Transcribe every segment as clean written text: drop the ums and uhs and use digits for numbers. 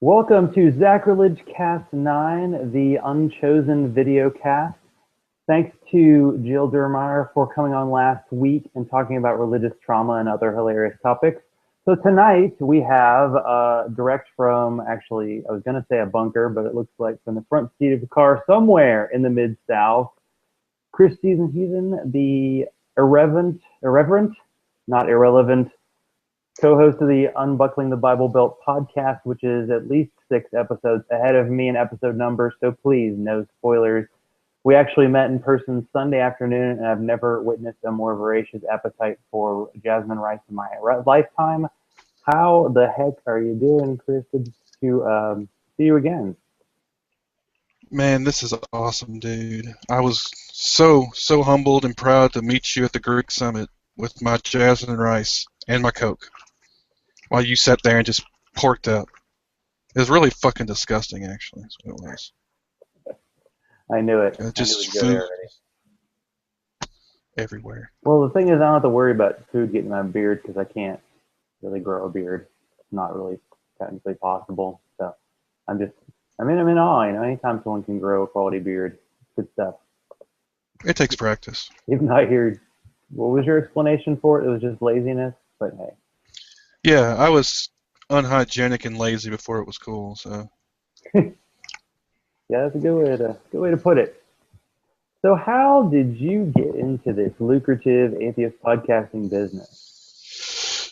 Welcome to Zachrilege Cast 9, the unchosen video cast. Thanks to Jill Durmeyer for coming on last week and talking about religious trauma and other hilarious topics. So tonight we have direct from, actually, I was going to say a bunker, but it looks like from the front seat of the car somewhere in the Mid-South, Chris Seethinheathen, the irreverent, not irrelevant, co-host of the Unbuckling the Bible Belt podcast, which is at least 6 episodes ahead of me in episode numbers, so please, no spoilers. We actually met in person Sunday afternoon, and I've never witnessed a more voracious appetite for jasmine rice in my lifetime. How the heck are you doing, Chris? Good to see you again. Man, this is awesome, dude. I was so humbled and proud to meet you at the Greek Summit with my jasmine rice and my Coke while you sat there and just porked up. It was really fucking disgusting, actually. That's what it was. I knew it. Just I knew it would go food there already. everywhere. Well, the thing is, I don't have to worry about food getting in my beard because I can't really grow a beard. It's not really technically possible. So I'm in awe. You know, anytime someone can grow a quality beard, it's good stuff. It takes practice. Even though I hear, what was your explanation for it? It was just laziness, but hey. Yeah, I was unhygienic and lazy before it was cool, so. Yeah, that's a good way to put it. So how did you get into this lucrative atheist podcasting business?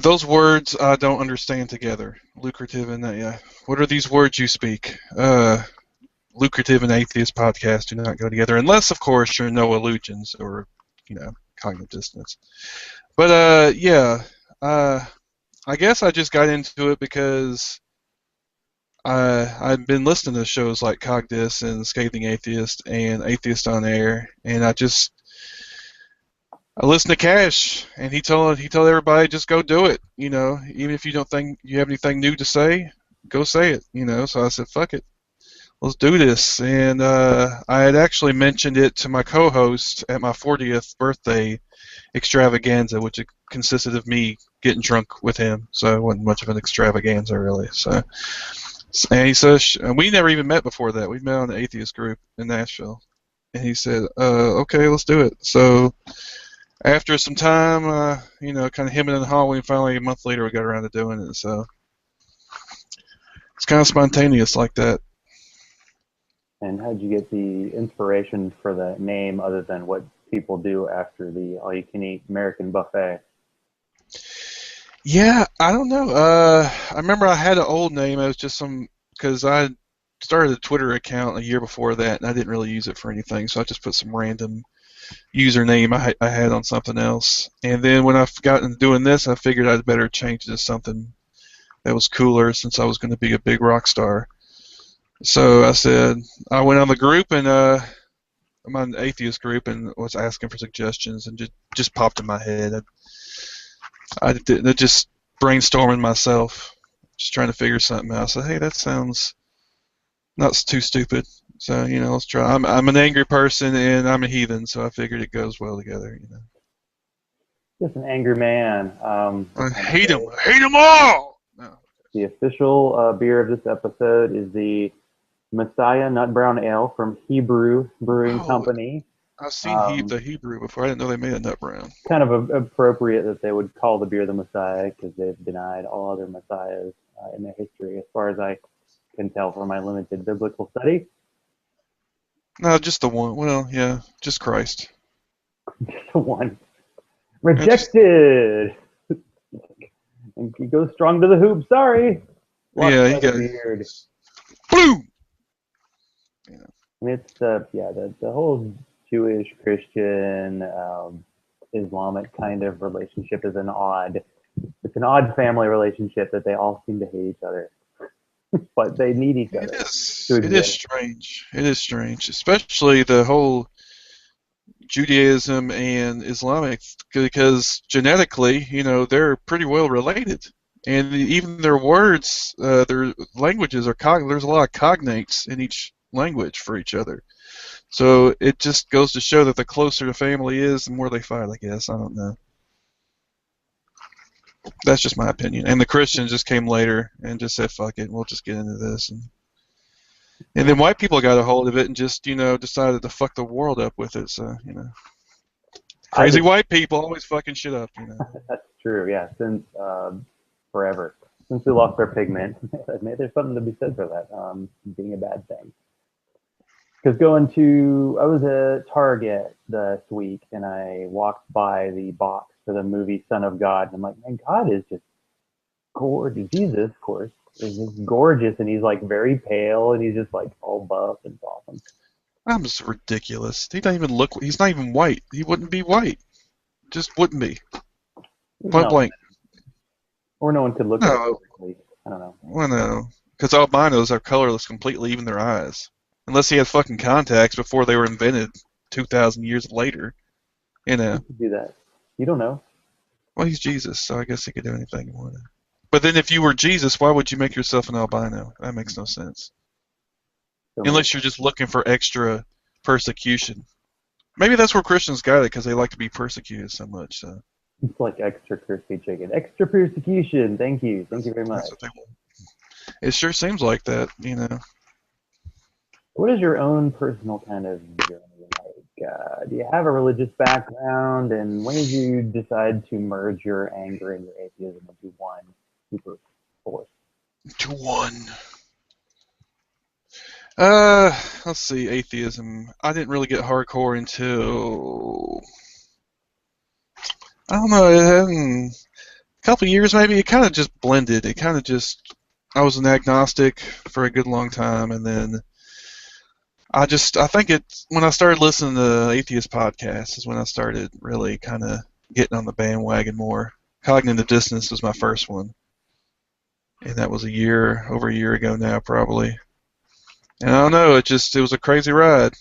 Those words I don't understand together. Lucrative and yeah. What are these words you speak? Lucrative and atheist podcast do not go together, unless, of course, you're no illusions or, cognitive dissonance. But yeah, I guess I just got into it because I've been listening to shows like Cogdis and Scathing Atheist and Atheist on Air, and I listened to Cash, and he told everybody just go do it. Even if you don't think you have anything new to say, go say it. So I said, fuck it, let's do this. And I had actually mentioned it to my co-host at my 40th birthday extravaganza, which consisted of me getting drunk with him. So it wasn't much of an extravaganza, really. So. And he says, we never even met before that. We met on the atheist group in Nashville. And he said, okay, let's do it. So after some time, kind of hemming and hawing, finally a month later we got around to doing it. So it's kind of spontaneous like that. And how did you get the inspiration for the name other than what people do after the all-you-can-eat American buffet? Yeah, I don't know. I remember I had an old name. It was just because I started a Twitter account a year before that, and I didn't really use it for anything, so I just put some random username I had on something else. And then when I got into doing this, I figured I'd better change it to something that was cooler since I was going to be a big rock star. So I went on the group, and I'm on the atheist group, and was asking for suggestions, and just popped in my head. I just brainstorming myself, just trying to figure something out. So hey, that sounds not too stupid. So let's try. I'm an angry person and I'm a heathen, so I figured it goes well together. Just an angry man. I hate them. I hate them all. No. The official beer of this episode is the Messiah Nut Brown Ale from Hebrew Brewing Company. I've seen the Hebrew before. I didn't know they made a nut brown. Kind of appropriate that they would call the beer the Messiah because they've denied all other Messiahs in their history, as far as I can tell from my limited biblical study. No, just the one. Well, yeah, just Christ. Just the one. Rejected! And he goes strong to the hoop. Sorry! Yeah, he got beard. Boom! Yeah. I mean, it's the whole Jewish, Christian, Islamic kind of relationship is an odd family relationship that they all seem to hate each other. But they need each other. It is strange. It is strange, especially the whole Judaism and Islamic, because genetically, they're pretty well related. And even their words, their languages are there's a lot of cognates in each language for each other. So it just goes to show that the closer the family is, the more they fight, I guess. I don't know. That's just my opinion. And the Christians just came later and just said, "Fuck it, we'll just get into this." And then white people got a hold of it and just, decided to fuck the world up with it. So, crazy white people always fucking shit up. That's true. Yeah, since forever, since we lost our pigment, maybe there's something to be said for that being a bad thing. Because I was at Target this week and I walked by the box for the movie Son of God, and I'm like, man, God is just gorgeous. Jesus, of course, is just gorgeous, and he's like very pale, and he's just like all buff and awesome. I'm just ridiculous. He doesn't even look. He's not even white. He wouldn't be white. Just wouldn't be. Point blank. Or no one could look at it perfectly. I don't know. Well, no, because albinos are colorless completely, even their eyes. Unless he had fucking contacts before they were invented 2,000 years later. You could do that. You don't know. Well, he's Jesus, so I guess he could do anything he wanted. But then if you were Jesus, why would you make yourself an albino? That makes no sense. Unless you're just looking for extra persecution. Maybe that's where Christians got it, because they like to be persecuted so much. So. It's like extra crispy chicken. Extra persecution. Thank you. Thank you very much. It sure seems like that, What is your own personal kind of journey like? Do you have a religious background? And when did you decide to merge your anger and your atheism into one super force? To one. Let's see, atheism. I didn't really get hardcore until, I don't know, a couple of years maybe. It kind of just blended. I was an agnostic for a good long time, and then I think when I started listening to atheist podcasts is when I started really kind of getting on the bandwagon more. Cognitive Dissonance was my first one, and that was over a year ago now, probably. And I don't know, it was a crazy ride.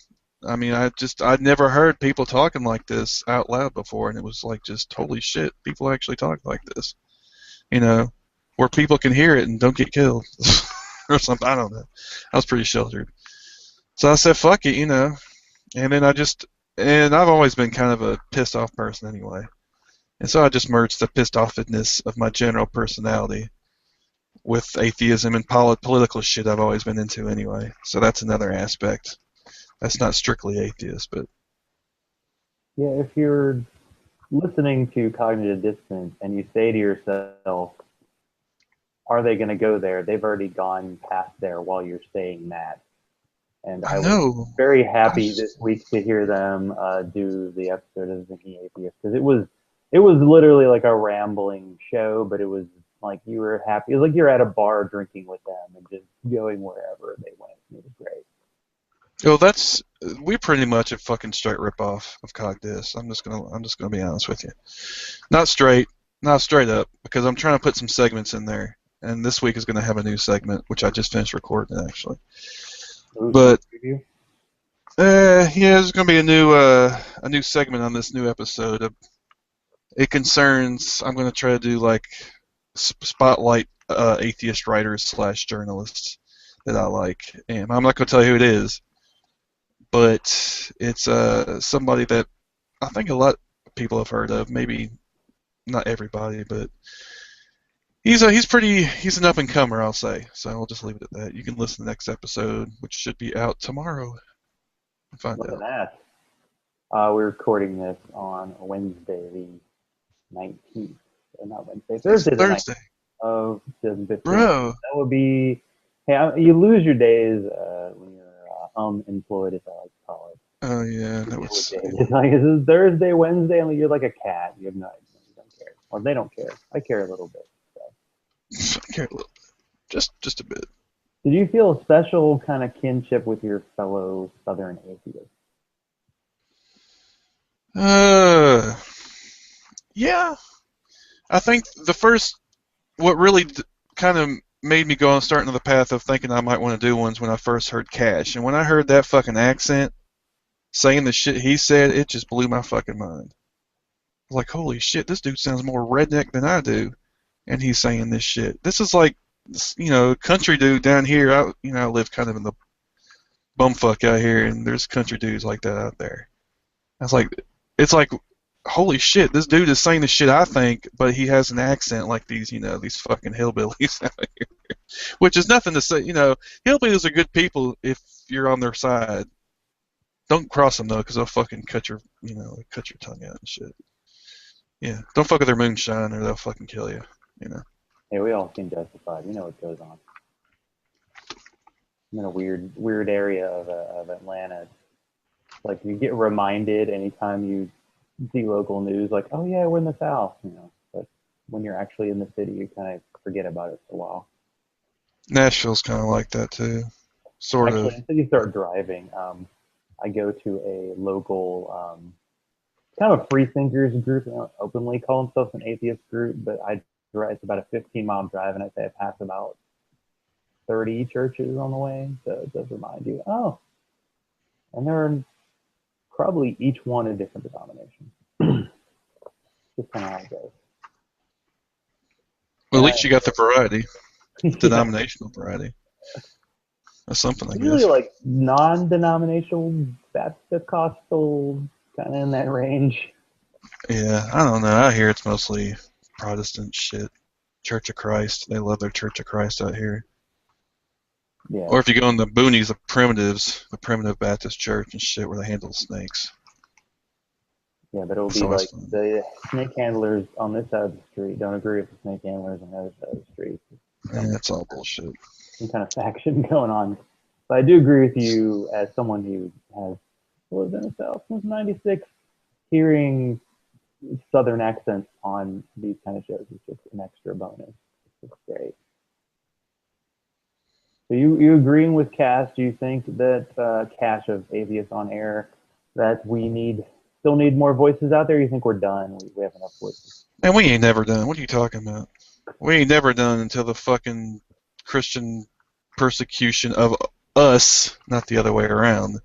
I mean, I'd never heard people talking like this out loud before, and it was like just, holy shit, people actually talk like this. Where people can hear it and don't get killed or something. I don't know. I was pretty sheltered. So I said, fuck it, And then and I've always been kind of a pissed off person anyway. And so I just merged the pissed offness of my general personality with atheism and political shit I've always been into anyway. So that's another aspect. That's not strictly atheist, but... Yeah, if you're listening to Cognitive Dissonance and you say to yourself, are they going to go there? They've already gone past there while you're saying that. And I was very happy this week to hear them do the episode of The Atheist, because it was literally like a rambling show, but it was like you were happy. It was like you're at a bar drinking with them and just going wherever they went. It was great. Well, we pretty much a fucking straight ripoff of Cogdis. I'm just gonna be honest with you. Not straight up, because I'm trying to put some segments in there, and this week is gonna have a new segment, which I just finished recording actually. But yeah, there's gonna be a new segment on this new episode. It concerns. I'm gonna try to do like spotlight atheist writers / journalists that I like, and I'm not gonna tell you who it is, but it's somebody that I think a lot of people have heard of. Maybe not everybody, but he's an up and comer, I'll say. So I'll just leave it at that. You can listen to the next episode, which should be out tomorrow. Find out. We're recording this on Wednesday, the 19th. Not Wednesday, Thursday. The 19th of 2015. Bro, that would be. Hey, you lose your days when you're unemployed, as I like to call it. Oh yeah, that was. It's like it's Thursday, Wednesday, and you're like a cat. You have no idea. You don't care. Well, they don't care. I care a little bit. So. I care a little bit. Just a bit. Did you feel a special kind of kinship with your fellow Southern atheists? Yeah. I think what really kind of made me go on starting on the path of thinking I might want to do ones when I first heard Cash. And when I heard that fucking accent saying the shit he said, it just blew my fucking mind. I was like, holy shit, this dude sounds more redneck than I do. And he's saying this shit. This is like, country dude down here. I live kind of in the bumfuck out here, and there's country dudes like that out there. It's like holy shit, this dude is saying the shit I think, but he has an accent like these, these fucking hillbillies out here. Which is nothing to say, hillbillies are good people if you're on their side. Don't cross them though, because they'll fucking cut your tongue out and shit. Yeah, don't fuck with their moonshine or they'll fucking kill you. Hey, we all seem justified. You know what goes on. I'm in a weird area of Atlanta. It's like you get reminded anytime you see local news, like, oh yeah, we're in the South, But when you're actually in the city, you kind of forget about it for a while. Nashville's kind of like that too, sort Actually, of. until you start driving, I go to a local, kind of a free thinkers group. They don't openly call themselves an atheist group, but it's about a 15-mile drive, and I'd say I pass about 30 churches on the way. So it does remind you, oh, and they're probably each one a different denomination. Just kind of how it goes. Well, at least you got the variety, Yeah. denominational variety. That's something, I Usually guess. like non-denominational, Baptist-costal, kind of in that range. Yeah, I don't know. I hear it's mostly Protestant shit. Church of Christ. They love their Church of Christ out here. Yeah. Or if you go in the boonies, the primitive Baptist church and shit where they handle snakes. Yeah, but it'll be So like the snake handlers on this side of the street don't agree with the snake handlers on the other side of the street. That's all bullshit. Some kind of faction going on. But I do agree with you as someone who has lived in the South since '96. Hearing Southern accents on these kind of shows is just an extra bonus. It's great. So you agreeing with Cass? Do you think that Cash of Atheists on Air that we still need more voices out there? You think we're done? We have enough voices. And we ain't never done. What are you talking about? We ain't never done until the fucking Christian persecution of us, not the other way around,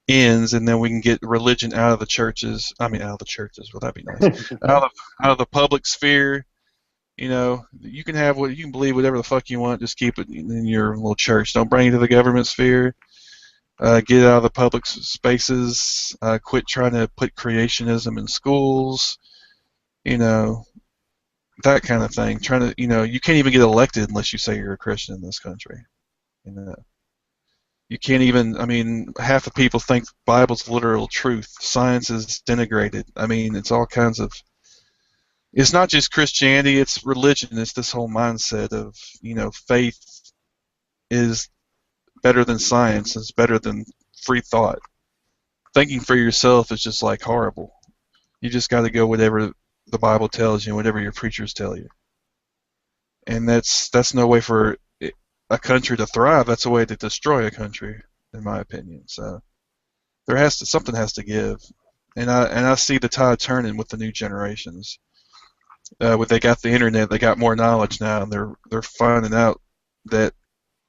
ends, and then we can get religion out of the churches. I mean, out of the churches. Well, that'd be nice. out of the public sphere. You can believe whatever the fuck you want. Just keep it in your little church. Don't bring it to the government sphere. Get out of the public spaces. Quit trying to put creationism in schools. That kind of thing. Trying to, you can't even get elected unless you say you're a Christian in this country. You can't even. I mean, half the people think the Bible's literal truth. Science is denigrated. I mean, it's all kinds of. It's not just Christianity, it's religion. It's this whole mindset of, faith is better than science, it's better than free thought. Thinking for yourself is just like horrible. You just got to go whatever the Bible tells you, whatever your preachers tell you. And that's no way for a country to thrive. That's a way to destroy a country, in my opinion. So something has to give. And I see the tide turning with the new generations. When they got the internet, they got more knowledge now, and they're finding out that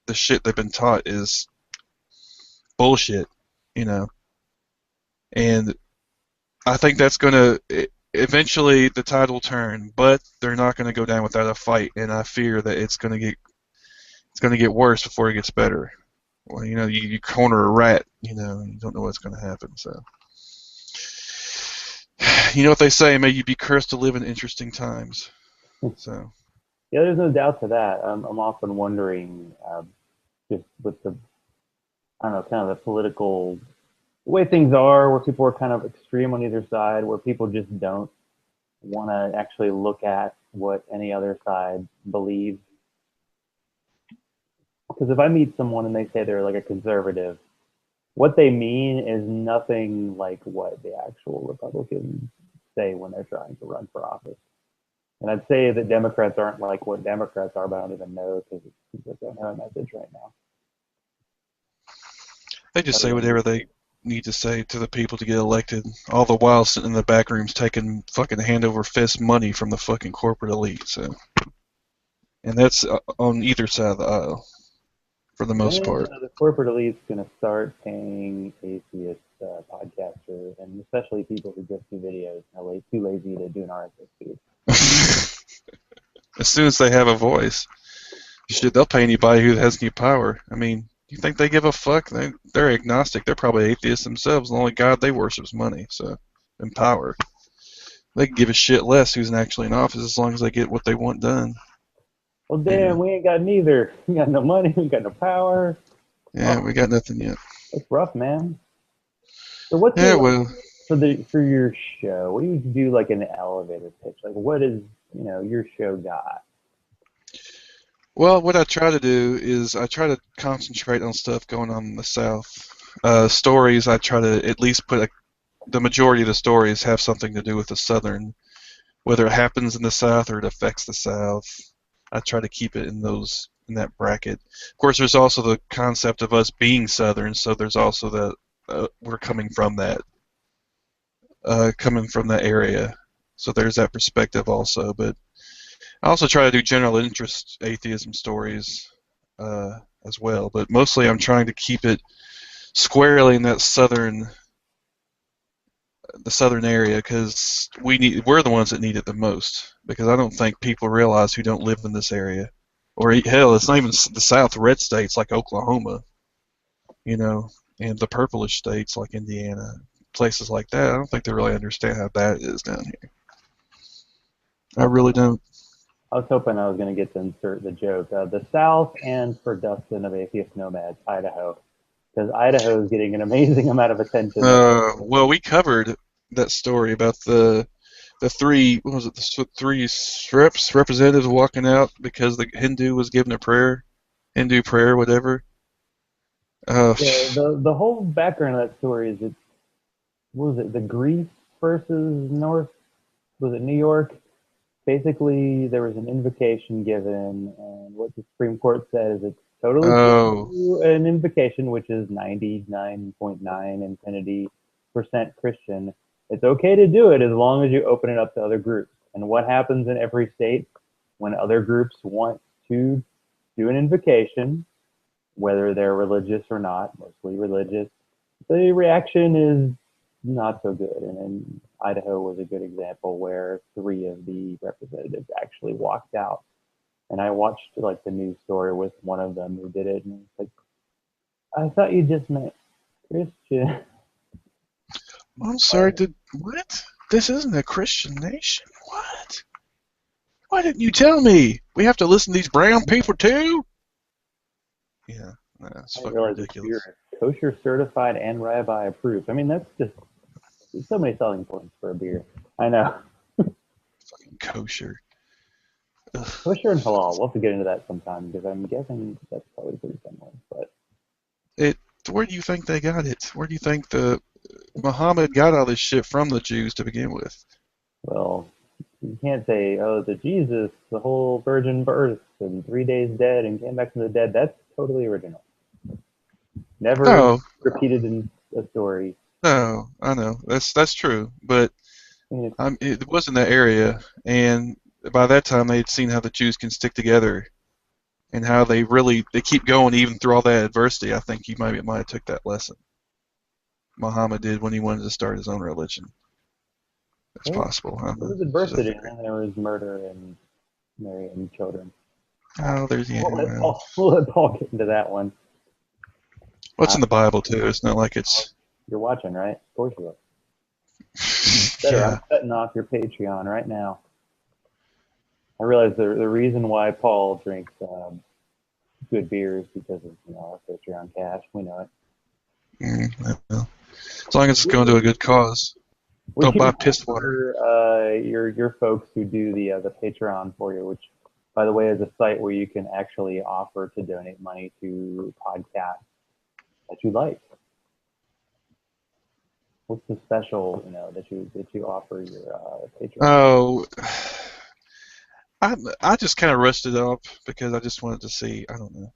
the shit they've been taught is bullshit, And I think that's gonna eventually the tide will turn, but they're not gonna go down without a fight, and I fear that it's gonna get worse before it gets better. Well, you corner a rat, you don't know what's gonna happen, so. You know what they say, may you be cursed to live in interesting times. So. Yeah, there's no doubt to that. I'm often wondering, just with the, I don't know, kind of the political way things are, where people are kind of extreme on either side, where people just don't want to actually look at what any other side believes. Because if I meet someone and they say they're like a conservative, what they mean is nothing like what the actual Republicans say when they're trying to run for office. And I'd say that Democrats aren't like what Democrats are, but I don't even know because they don't have a message right now. They just say whatever they need to say to the people to get elected, all the while sitting in the back rooms taking fucking hand over fist money from the fucking corporate elite. So, and that's on either side of the aisle, for the most part. The corporate elite's going to start paying atheist podcasters, and especially people who just do videos, are too lazy to do an RSS feed. As soon as they have a voice, shit, they'll pay anybody who has any power. I mean, you think they give a fuck? They're agnostic. They're probably atheists themselves. The only god they worship is money, so, and power. they can give a shit less who's actually in office as long as they get what they want done. Well, damn, we ain't got neither. We got no money. We got no power. Yeah, Oh, we got nothing yet. that's rough, man. So what's Yeah, your well, for your show? What do you do like an elevator pitch? Like what is your show got? what I try to do is I try to concentrate on stuff going on in the South. Stories, I try to at least put the majority of the stories have something to do with the Southern, whether it happens in the South or it affects the South. I try to keep it in that bracket. Of course, there's also the concept of us being Southern, so there's also we're coming from that area. So there's that perspective also. But I also try to do general interest atheism stories as well. But mostly I'm trying to keep it squarely in that the southern area because we're the ones that need it the most. Because I don't think people realize who don't live in this area, or hell, it's not even the South. Red states like Oklahoma, and the purplish states like Indiana, places like that. I don't think they really understand how bad it is down here. I really don't. I was hoping I was going to get to insert the joke. The South and for Dustin of Atheist Nomads, Idaho. Because Idaho is getting an amazing amount of attention. Well, we covered that story about the three, what was it, the three representatives walking out because the Hindu was giving a prayer, Hindu prayer, whatever. Yeah, the whole background of that story is what was it, the Greece versus North, was it New York? Basically, there was an invocation given, and what the Supreme Court said is it's totally oh, true, an invocation, which is 99.9 infinity% Christian. It's okay to do it as long as you open it up to other groups. And what happens in every state when other groups want to do an invocation, whether they're religious or not, mostly religious, the reaction is not so good. And Idaho was a good example where 3 of the representatives actually walked out. And I watched like the news story with one of them who did it, and it's like, I thought you just meant Christian. I'm sorry, what? This isn't a Christian nation. What? Why didn't you tell me? We have to listen to these brown people too? Yeah, that's fucking ridiculous. You're kosher certified and rabbi approved. I mean, that's just so many selling points for a beer. I know. Fucking kosher. Ugh. Kosher and halal. We'll have to get into that sometime because I'm guessing that's probably pretty similar. But where do you think they got it? Where do you think Muhammad got all this shit from the Jews to begin with? Well, you can't say, oh, the Jesus, the whole virgin birth, and 3 days dead and came back from the dead. That's totally original. Never repeated in a story. No, I know that's true, but it was in that area, and by that time they had seen how the Jews can stick together, and how they keep going even through all that adversity. I think he might have took that lesson. Muhammad did when he wanted to start his own religion. It's possible. There was adversity, and there was murder and marrying children. Oh, there's we'll let Paul get into that one. What's in the Bible too? It's not like it's. You're watching, right? Of course you are. Better, I'm cutting off your Patreon right now. I realize the reason why Paul drinks good beers because of our Patreon cash. We know it. Well, as long as it's going to a good cause. Don't buy piss water. Your folks who do the Patreon for you, which, by the way, is a site where you can actually offer to donate money to podcasts that you like. What's the special, that you offer your Patreon? Oh, I just kind of rushed it up because I just wanted to see. I don't know.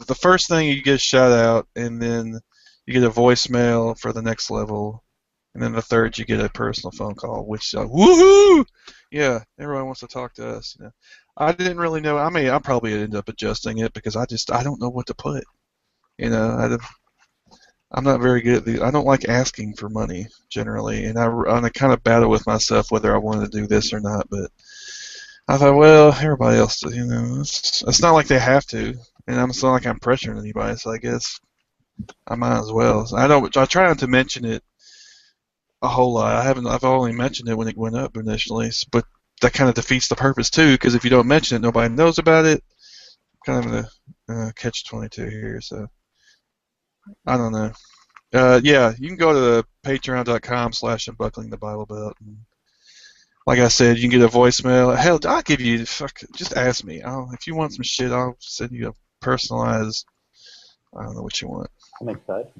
The first thing you get a shout out, and then you get a voicemail for the next level, and then the third you get a personal phone call, which woohoo! Yeah, everyone wants to talk to us. I didn't really know. I mean, I'll probably end up adjusting it because I don't know what to put. I'm not very good at I don't like asking for money generally, and I kind of battle with myself whether I wanted to do this or not. But I thought, well, everybody else, it's not like they have to, and it's not like I'm pressuring anybody. So I guess I might as well. So I try not to mention it a whole lot. I've only mentioned it when it went up initially, but that kind of defeats the purpose too, because if you don't mention it, nobody knows about it. Kind of a catch-22 here. So I don't know. Yeah, you can go to patreon.com/unbuckling the Bible Belt. Like I said, you can get a voicemail. Hell, I'll give you. Just ask me. If you want some shit, I'll send you a personalized. I don't know what you want. I'm excited.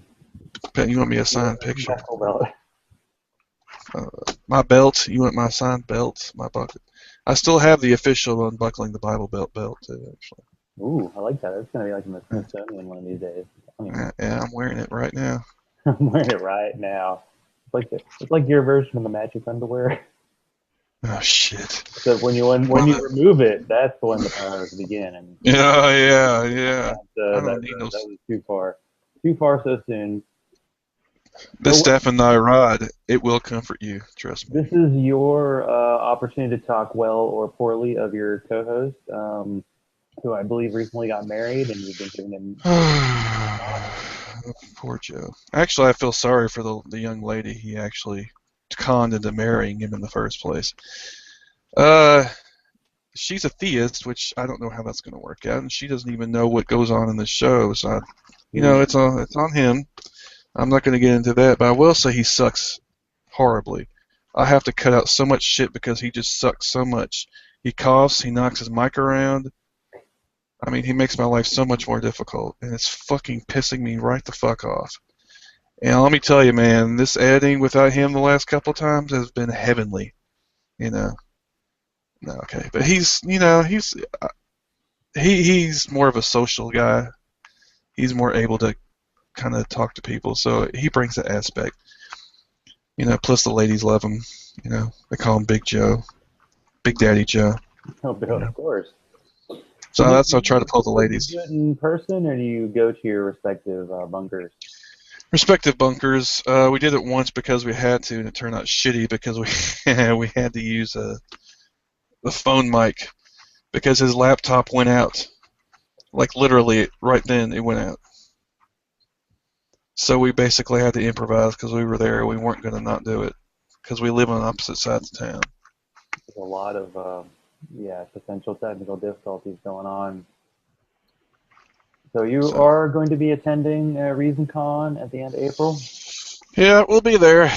You want me a signed picture? Buckle belt. My belt. You want my signed belt? My bucket. I still have the official Unbuckling the Bible Belt too, actually. Ooh, I like that. It's gonna be like in the Smithsonian one of these days. Yeah, I'm wearing it right now. I'm wearing it right now. It's like your version of the magic underwear. Oh shit. So when you remove it, that's when the powers begin. And yeah. I don't need that was too far so soon. The staff and thy rod, it will comfort you. Trust me. This is your opportunity to talk well or poorly of your co-host, who I believe recently got married, and you've been giving him. Poor Joe. Actually, I feel sorry for the young lady he actually conned into marrying him in the first place. She's a theist, which I don't know how that's going to work out, and she doesn't even know what goes on in the show. So, it's on him. I'm not going to get into that, but I will say he sucks horribly. I have to cut out so much shit because he just sucks so much. He coughs, he knocks his mic around. I mean, he makes my life so much more difficult, and it's fucking pissing me right the fuck off. And let me tell you, man, this editing without him the last couple times has been heavenly. No, okay, but he's more of a social guy. He's more able to kind of talk to people, so he brings that aspect. Plus the ladies love him. They call him Big Joe, Big Daddy Joe. Oh, of course. So that's how I try to pull the ladies. Do you do it in person, or do you go to your respective bunkers? Respective bunkers. We did it once because we had to, and it turned out shitty because we had to use the phone mic because his laptop went out. Like literally right then it went out. So we basically had to improvise because we were there. We weren't going to not do it because we live on opposite sides of town. There's a lot of potential technical difficulties going on. So you are going to be attending ReasonCon at the end of April? Yeah, we'll be there.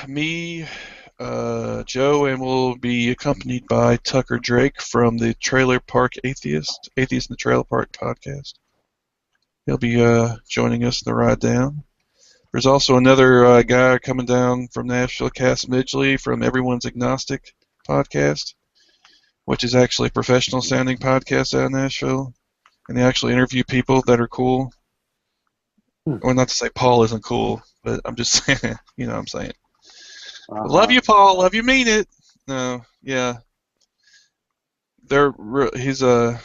Me, Joe, and we'll be accompanied by Tucker Drake from the Trailer Park Atheist in the Trailer Park podcast. He'll be joining us in the ride down. There's also another guy coming down from Nashville, Cass Midgley from Everyone's Agnostic podcast, which is actually a professional sounding podcast out of Nashville. And they actually interview people that are cool. Well, not to say Paul isn't cool, but I'm just saying, what I'm saying. Love you, Paul. Love you, mean it. No, yeah. He's a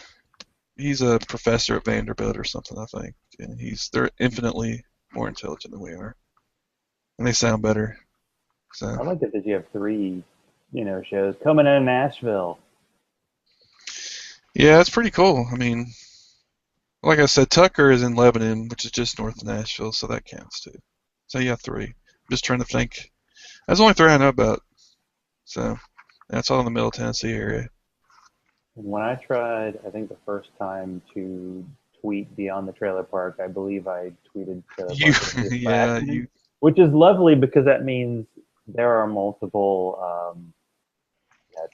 professor at Vanderbilt or something, I think. And they're infinitely more intelligent than we are. And they sound better. So I like it that you have 3, shows coming in Nashville. Yeah, it's pretty cool. I mean, like I said, Tucker is in Lebanon, which is just north of Nashville, so that counts too. So yeah, 3. I'm just trying to think. That's the only 3 I know about. So that's all in the Middle Tennessee area. When I tried, I think the first time to tweet beyond the trailer park, I believe I tweeted which is lovely because that means there are multiple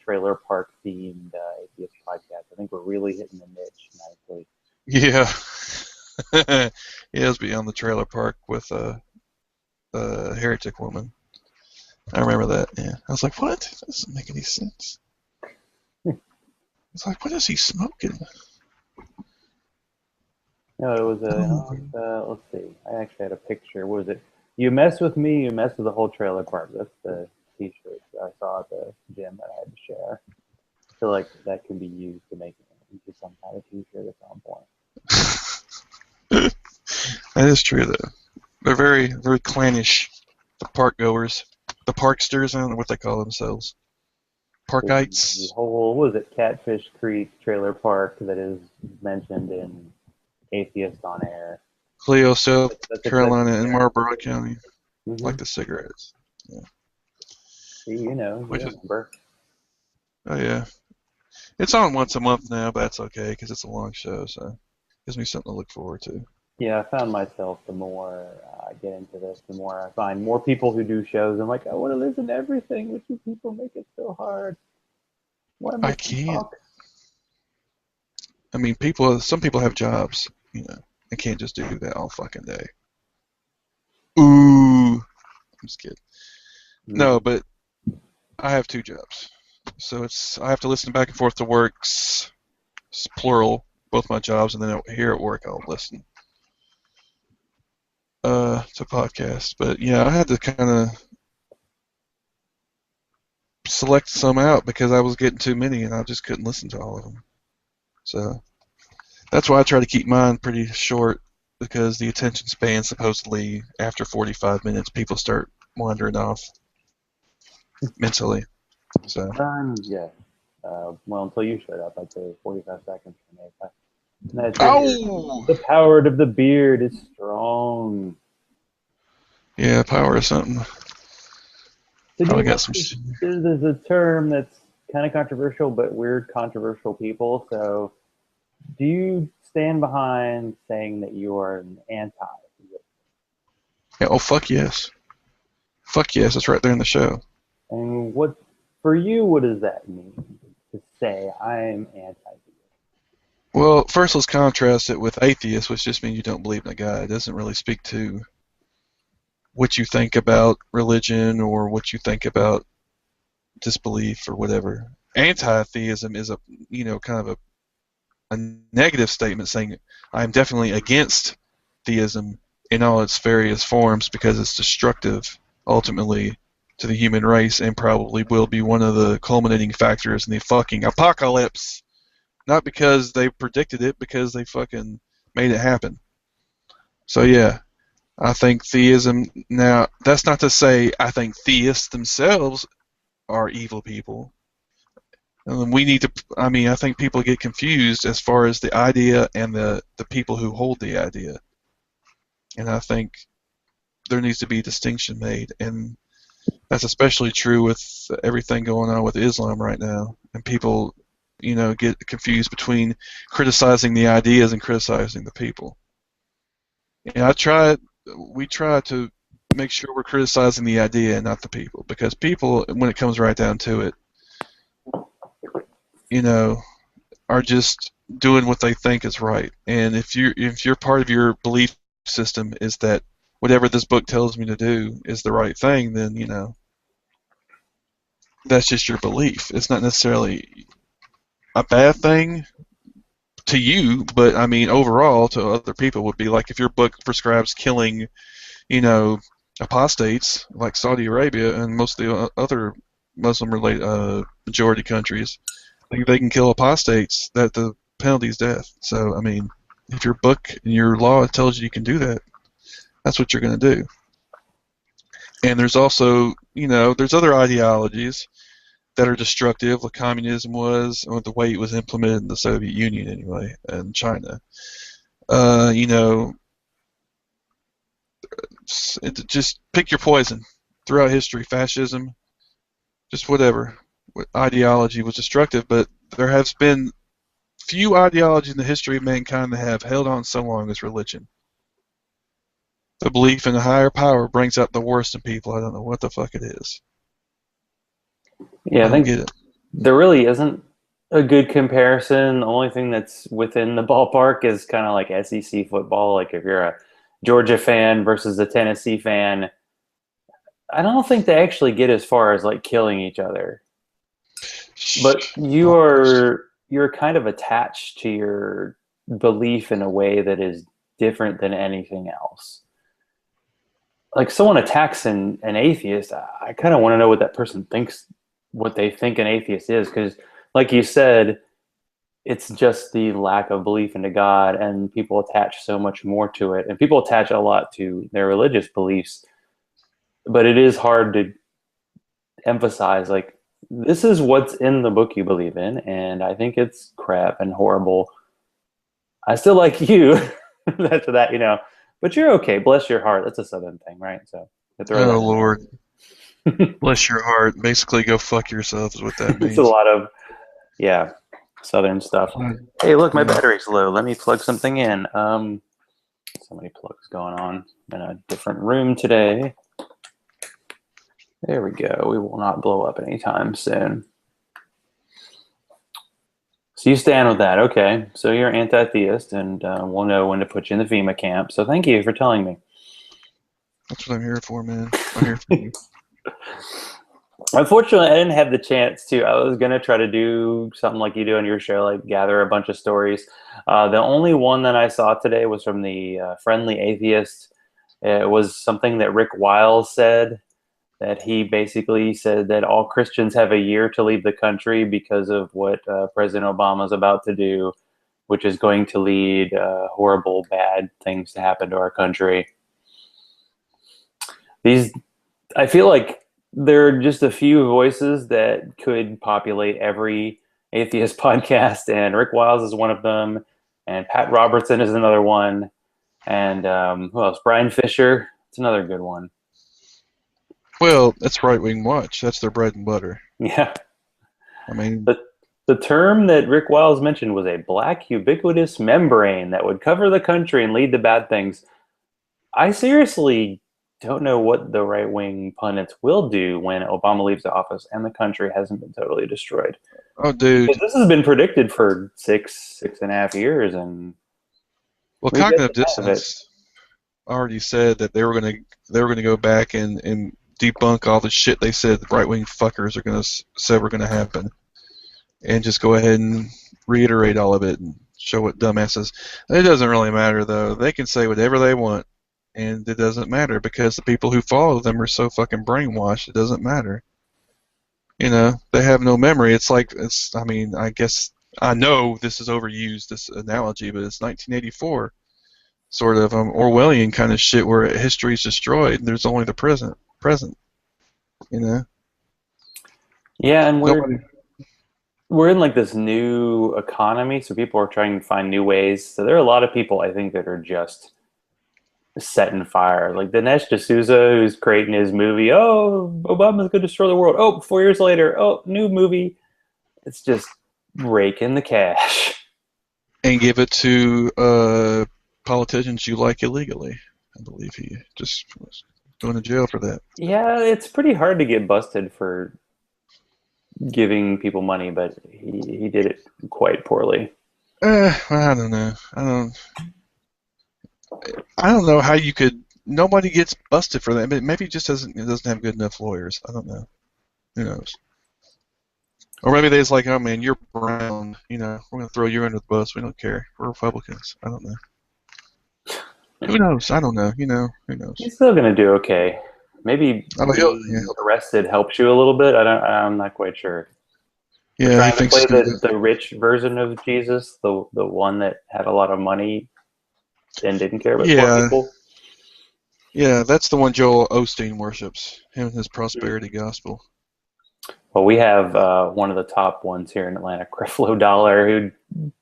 trailer park themed atheist podcasts. I think we're really hitting the niche nicely. Yeah. It was beyond the trailer park with a heretic woman. I remember that. Yeah. I was like, what? That doesn't make any sense. It's like, what is he smoking? No, it was let's see. I actually had a picture. What was it? You mess with me, you mess with the whole trailer park. That's the t-shirt I saw at the gym that I had to share. I feel like that can be used to make it into some kind of t-shirt at some point. That is true, though. They're very, very clannish. The park goers. The parksters, I don't know what they call themselves. Parkites. The whole, what was it, Catfish Creek Trailer Park that is mentioned in Atheist on Air. Cleo, South Carolina, and Marlborough County. Mm-hmm. Like the cigarettes. Yeah. See, you Which is, remember. oh yeah, it's on once a month now, but that's okay because it's a long show, so it gives me something to look forward to. Yeah, I found myself the more I get into this, the more I find more people who do shows. I'm like, I want to listen to everything, but you people make it so hard. Why I make me can't. talk? I mean, some people have jobs, they can't just do that all fucking day. Ooh, I'm just kidding. No, Mm. but I have two jobs, so I have to listen back and forth to works, it's plural, both my jobs, and then here at work I'll listen to podcasts. But yeah, I had to kind of select some out because I was getting too many and I just couldn't listen to all of them. So that's why I try to keep mine pretty short because the attention span supposedly after 45 minutes people start wandering off mentally. So Yeah. Well, until you showed up, I'd say 45 seconds for me. That's right here. oh The power of the beard is strong. yeah, power or something. So do you Probably like got some. there's a term that's kind of controversial, but we're controversial people. So do you stand behind saying that you are an anti? Yeah, oh fuck yes, it's right there in the show. And what, for you, what does that mean to say I'm anti? Well, first let's contrast it with atheist, which just means you don't believe in a God. It doesn't really speak to what you think about religion or what you think about disbelief or whatever. Anti-theism is kind of a negative statement saying I'm definitely against theism in all its various forms because it's destructive ultimately to the human race and probably will be one of the culminating factors in the fucking apocalypse. Not because they predicted it, because they fucking made it happen. So yeah, I think theism. Now, that's not to say I think theists themselves are evil people. We need to. I mean, I think people get confused as far as the idea and the people who hold the idea, and I think there needs to be a distinction made, and that's especially true with everything going on with Islam right now, and people, get confused between criticizing the ideas and criticizing the people. And we try to make sure we're criticizing the idea and not the people, because people, when it comes right down to it, you know, are just doing what they think is right. And if your part of your belief system is that whatever this book tells me to do is the right thing, then that's just your belief. It's not necessarily a bad thing to you, but I mean overall to other people would be like if your book prescribes killing, you know, apostates like Saudi Arabia and most of the other Muslim-related majority countries, they can kill apostates. That the penalty is death. So I mean, if your book and your law tells you can do that, that's what you're going to do. And there's also, there's other ideologies that are destructive, like communism was, or the way it was implemented in the Soviet Union anyway, and China. Just pick your poison. Throughout history, fascism, just whatever. Ideology was destructive, but there has been few ideologies in the history of mankind that have held on so long as religion. The belief in a higher power brings out the worst in people. I don't know what the fuck it is. Yeah, I I don't think get it. there really isn't a good comparison. The only thing that's within the ballpark is kind of like SEC football. Like if you're a Georgia fan versus a Tennessee fan, I don't think they actually get as far as like killing each other. But Almost. you're kind of attached to your belief in a way that is different than anything else. Like someone attacks an atheist, I kind of want to know what that person thinks, what they think an atheist is, because like you said, it's just the lack of belief into God, and people attach so much more to it, and people attach a lot to their religious beliefs, but it is hard to emphasize like this is what's in the book you believe in, and I think it's crap and horrible. I still like you after that, but you're okay. Bless your heart. That's a Southern thing, right? So to throw Oh that in there. Lord. Bless your heart. Basically, go fuck yourself is what that It's a means. lot of, yeah, Southern stuff. Hey, look, my Yeah. battery's low. Let me plug something in. So many plugs going on in a different room today. There we go. We will not blow up anytime soon. So you stand with that. Okay. So you're anti-theist, and we'll know when to put you in the FEMA camp. So thank you for telling me. That's what I'm here for, man. I'm here for you. Unfortunately, I didn't have the chance to. I was going to try to do something like you do on your show, like gather a bunch of stories. The only one that I saw today was from the Friendly Atheist. It was something that Rick Wiles said, that he basically said that all Christians have a year to leave the country because of what President Obama is about to do, which is going to lead horrible, bad things to happen to our country. I feel like there are just a few voices that could populate every atheist podcast, and Rick Wiles is one of them, and Pat Robertson is another one, and who else? Brian Fisher. It's another good one. Well, that's right wing watch. That's their bread and butter. Yeah. I mean, The term that Rick Wiles mentioned was a black ubiquitous membrane that would cover the country and lead to bad things. I seriously don't know what the right wing pundits will do when Obama leaves the office and the country hasn't been totally destroyed. oh, Because dude. this has been predicted for 6.5 years, and Well, we get cognitive the half of it. dissonance already said that they were gonna go back and debunk all the shit they said the right wing fuckers are gonna say were gonna happen, and just go ahead and reiterate all of it and show what dumbasses. It doesn't really matter though. They can say whatever they want, and it doesn't matter because the people who follow them are so fucking brainwashed. It doesn't matter. They have no memory. It's like it's. I mean, I guess I know this is overused, this analogy, but it's 1984, sort of Orwellian kind of shit where history is destroyed. And there's only the present. Present. You know. Yeah, and Nobody. we're in like this new economy, so people are trying to find new ways. So there are a lot of people I think that are just setting fire. Like Dinesh D'Souza, who's creating his movie. Oh, Obama's going to destroy the world. Oh, 4 years later, oh, new movie. It's just raking the cash. And give it to politicians you like illegally. I believe he just was going to jail for that. Yeah, it's pretty hard to get busted for giving people money, but he did it quite poorly. I don't know. I don't know how you could. Nobody gets busted for that. But maybe it just doesn't have good enough lawyers. I don't know. Who knows? Or maybe they just like, oh man, you're brown. We're gonna throw you under the bus. We don't care. We're Republicans. I don't know. Who knows? I don't know. Who knows? He's still going to do okay. Maybe Oh, being arrested helps you a little bit. I'm not quite sure. We're yeah, he trying to thinks play he's gonna do. the rich version of Jesus, the one that had a lot of money and didn't care about poor Yeah, people. yeah, that's the one Joel Osteen worships. Him and his prosperity gospel. Well, we have one of the top ones here in Atlanta, Creflo Dollar, who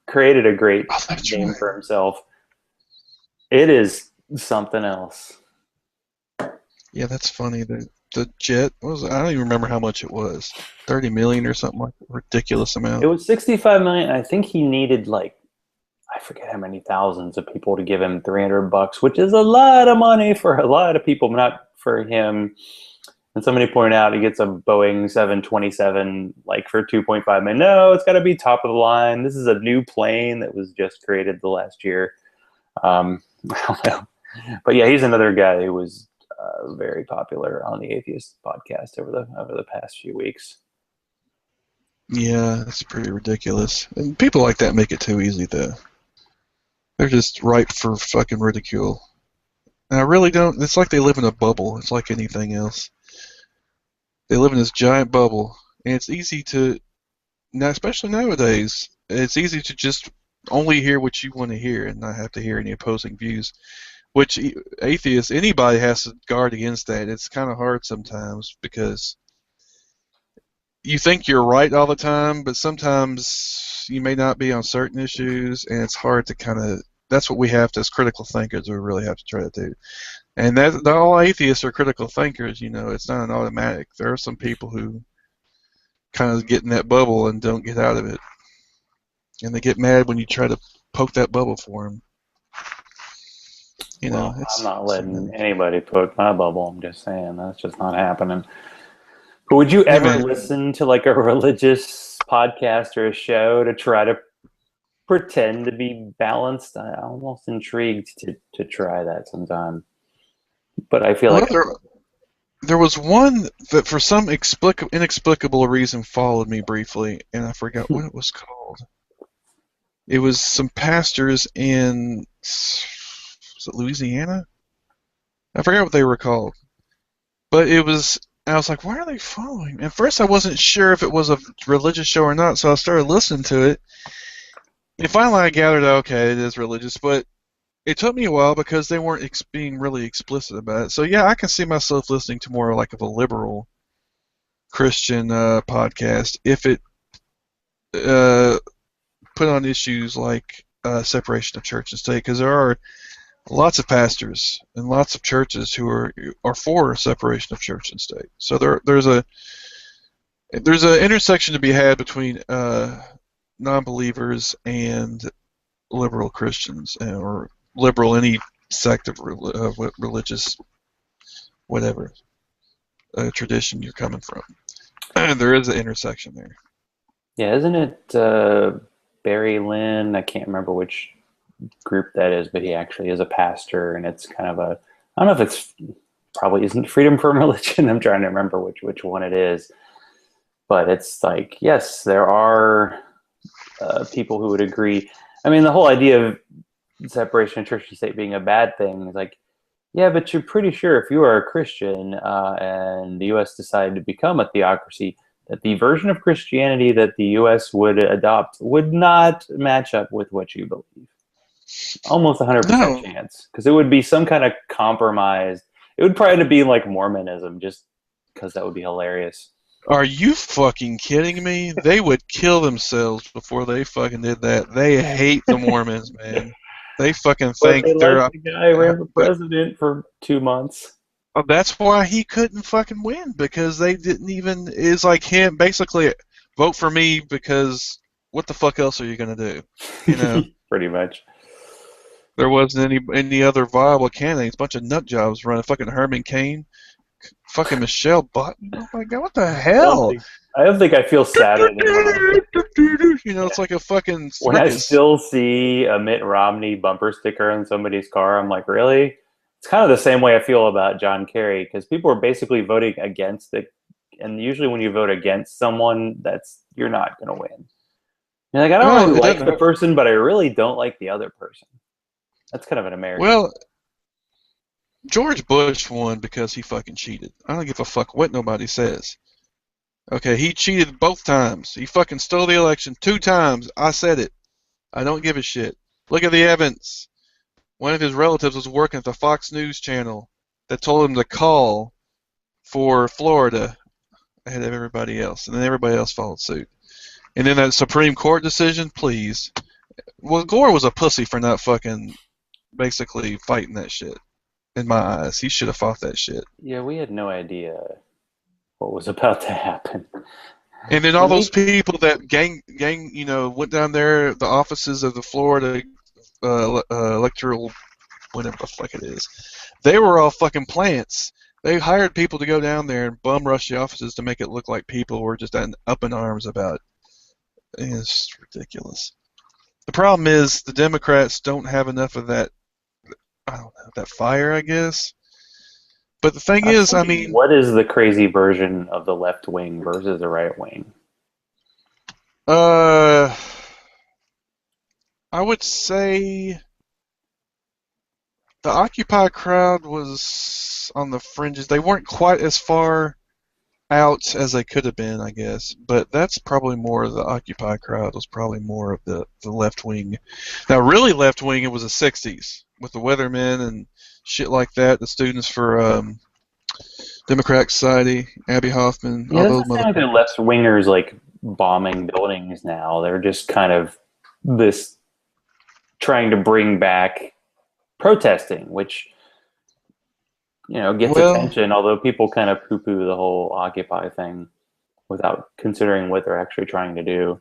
created a great Oh, that's name right. for himself. It is something else. Yeah, that's funny. The jet I don't even remember how much it was. 30 million or something like a ridiculous amount. It was 65 million. I think he needed I forget how many thousands of people to give him $300, which is a lot of money for a lot of people, not for him. And somebody pointed out he gets a Boeing 727 for 2.5 million. No, it's got to be top of the line. This is a new plane that was just created the last year. I don't know, but yeah, he's another guy who was very popular on the Atheist podcast over the past few weeks. Yeah, it's pretty ridiculous. And people like that make it too easy, though. They're just ripe for fucking ridicule. And I really don't. It's like they live in a bubble. It's like anything else. They live in this giant bubble, and it's easy to now, especially nowadays. It's easy to just only hear what you want to hear and not have to hear any opposing views. Which atheists, anybody has to guard against that. It's kind of hard sometimes because you think you're right all the time, but sometimes you may not be on certain issues, and it's hard to kind of that's what we have to, as critical thinkers, we really have to try to do. And that not all atheists are critical thinkers. It's not an automatic. There are some people who kind of get in that bubble and don't get out of it, and they get mad when you try to poke that bubble for them. Well, I'm not letting anybody poke my bubble. I'm just saying that's just not happening. But would you ever listen to like a religious podcast or a show to try to pretend to be balanced? I'm almost intrigued to try that sometime. But I feel like there was one that for some inexplicable reason followed me briefly, and I forgot what it was called. It was some pastors in, was it Louisiana? I forgot what they were called. But I was like, why are they following me? At first I wasn't sure if it was a religious show or not, so I started listening to it. And finally I gathered, okay, it is religious, but it took me a while because they weren't being really explicit about it. So yeah, I can see myself listening to more like of a liberal Christian podcast if it put on issues like separation of church and state, because there are lots of pastors and lots of churches who are for separation of church and state. So there's an intersection to be had between non-believers and liberal Christians, or liberal any sect of religious whatever tradition you're coming from. And there is an intersection there. Yeah, isn't it Barry Lynn? I can't remember which group that is, but he actually is a pastor, and it's kind of a, I don't know if it's, probably isn't Freedom from Religion. I'm trying to remember which one it is, but it's like, yes, there are people who would agree. I mean, the whole idea of separation of church and state being a bad thing is like, yeah, but you're pretty sure if you are a Christian and the U.S. decided to become a theocracy, that the version of Christianity that the U.S. would adopt would not match up with what you believe. Almost 100% chance, because it would be some kind of compromise. It would probably be like Mormonism, just because that would be hilarious. Are you fucking kidding me? They would kill themselves before they fucking did that. They hate the Mormons, man. They fucking think they're like the guy ran for president for 2 months. That's why he couldn't fucking win, because they didn't even, is like him basically, vote for me because what the fuck else are you gonna do? Pretty much. There wasn't any other viable candidates. A bunch of nut jobs running. Fucking Herman Cain, fucking Michelle Button. Oh my god, what the hell? I don't think I feel sadder than it's like a fucking circus. When I still see a Mitt Romney bumper sticker on somebody's car, I'm like, really? It's kind of the same way I feel about John Kerry, because people are basically voting against it, and usually when you vote against someone, you're not going to win. You're like, I don't really like the person, but I really don't like the other person. That's kind of an American. Well, George Bush won because he fucking cheated. I don't give a fuck what nobody says. Okay, he cheated both times. He fucking stole the election 2 times. I said it. I don't give a shit. Look at the evidence. One of his relatives was working at the Fox News channel that told him to call for Florida ahead of everybody else, and then everybody else followed suit. And then that Supreme Court decision, please. Well, Gore was a pussy for not fucking basically fighting that shit. In my eyes, he should have fought that shit. Yeah, we had no idea what was about to happen. And then all those people that gang, went down there, the offices of the Florida electoral, whatever the fuck it is, they were all fucking plants. They hired people to go down there and bum rush the offices to make it look like people were just up in arms about it. It's ridiculous. The problem is the Democrats don't have enough of that, I don't know, that fire, I guess. But the thing is, I mean, what is the crazy version of the left wing versus the right wing? I would say the Occupy crowd was on the fringes. They weren't quite as far out as they could have been, I guess. But that's probably more of the Occupy crowd was probably more of the left wing. Now, really left wing, it was the 60s with the Weathermen and shit like that. The Students for Democratic Society, Abby Hoffman, all those motherfuckers. They're left wingers like bombing buildings now. They're just kind of this trying to bring back protesting, which gets attention. Although people kind of poo-poo the whole Occupy thing without considering what they're actually trying to do.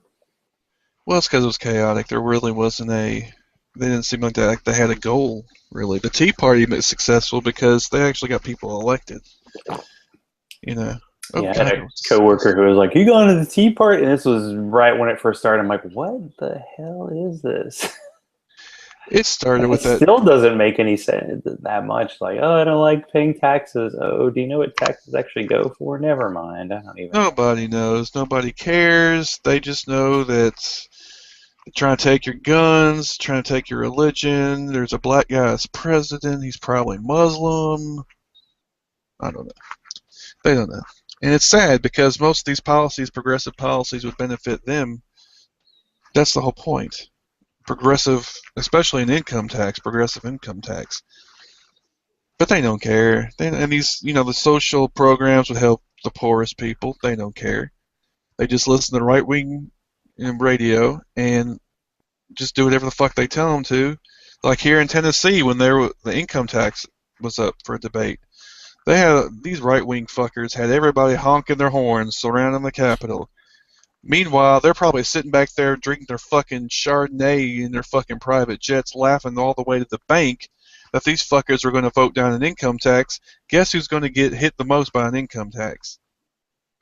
Well, it's because it was chaotic. There really wasn't they didn't seem like they had a goal, really. The Tea Party was successful because they actually got people elected. I had a coworker who was like, "You going to the Tea Party?" And this was right when it first started. I'm like, "What the hell is this?" It started with that. Still doesn't make any sense that much. Like, oh, I don't like paying taxes. Oh, do you know what taxes actually go for? Never mind. I don't even. Nobody knows. Nobody cares. They just know that they're trying to take your guns, trying to take your religion. There's a black guy as president. He's probably Muslim. I don't know. They don't know. And it's sad because most of these policies, progressive policies, would benefit them. That's the whole point. Progressive, especially in income tax, progressive income tax. But they don't care. And these, the social programs would help the poorest people. They don't care. They just listen to the right-wing radio and just do whatever the fuck they tell them to. Like here in Tennessee, when the income tax was up for a debate, they had these right-wing fuckers had everybody honking their horns surrounding the Capitol. Meanwhile, they're probably sitting back there drinking their fucking Chardonnay in their fucking private jets, laughing all the way to the bank that these fuckers are going to vote down an income tax. Guess who's going to get hit the most by an income tax?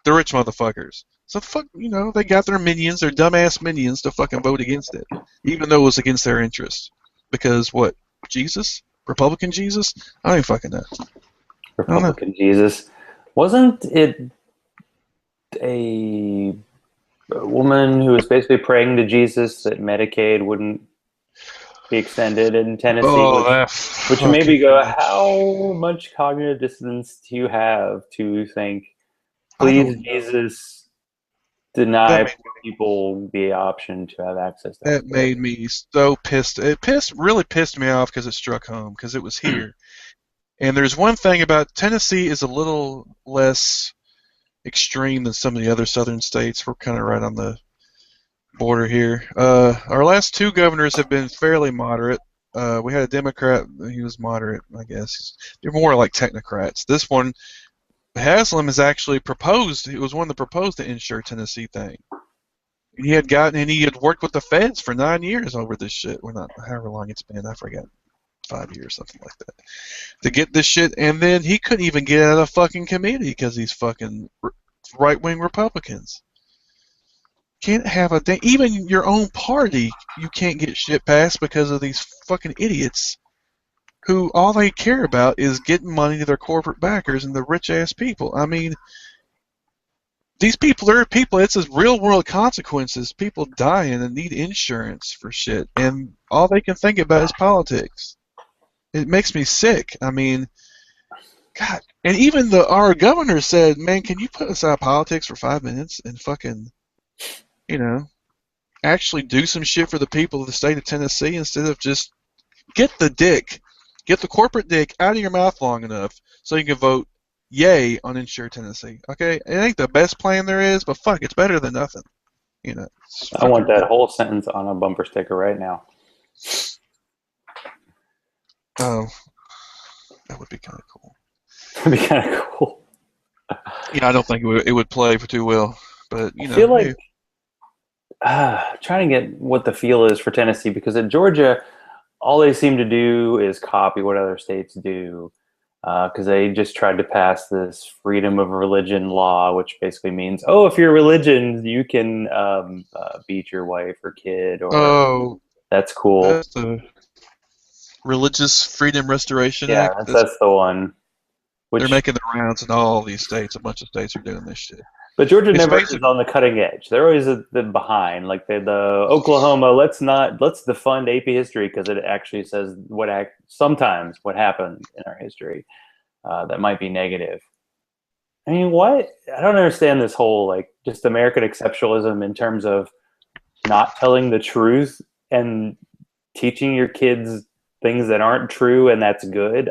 The rich motherfuckers. So fuck, they got their minions, their dumbass minions, to fucking vote against it, even though it was against their interests. Because what? Jesus? Republican Jesus? I don't even fucking know. Republican Jesus. Wasn't it a woman who was basically praying to Jesus that Medicaid wouldn't be extended in Tennessee, which made me go, how much cognitive dissonance do you have to think, please, Jesus, deny people the option to have access to that made me so pissed. It really pissed me off because it struck home, because it was here. And there's one thing about Tennessee is a little less extreme than some of the other southern states. We're kind of right on the border here. Our last two governors have been fairly moderate. We had a Democrat, he was moderate, I guess. They're more like technocrats. This one, Haslam, has actually proposed, he was one that proposed the insure Tennessee thing. And he had worked with the feds for 9 years over this shit. Well, not however long it's been, I forgot. 5 years, something like that, to get this shit, and then he couldn't even get out of fucking committee because these fucking right-wing Republicans can't have even your own party, you can't get shit passed because of these fucking idiots who all they care about is getting money to their corporate backers and the rich-ass people. I mean, these people are people, it's real-world consequences, people dying and need insurance for shit, and all they can think about is politics. It makes me sick. I mean, God. And even our governor said, man, can you put aside politics for 5 minutes and fucking, actually do some shit for the people of the state of Tennessee instead of just get the corporate dick out of your mouth long enough so you can vote yay on Insure Tennessee. Okay? It ain't the best plan there is, but fuck, it's better than nothing. I want that whole sentence on a bumper sticker right now. Oh, that would be kind of cool. That'd be kind of cool. I don't think it would play for too well, but I feel like trying to get what the feel is for Tennessee, because in Georgia, all they seem to do is copy what other states do, because they just tried to pass this freedom of religion law, which basically means, if you're religion, you can beat your wife or kid, or that's cool. That's the Religious Freedom Restoration Act. That's the one. They're making the rounds in all these states. A bunch of states are doing this shit. But Georgia never is on the cutting edge. They're always behind. Like the Oklahoma, let's defund AP history because it actually says sometimes what happened in our history that might be negative. I mean, what? I don't understand this whole just American exceptionalism in terms of not telling the truth and teaching your kids things that aren't true and that's good.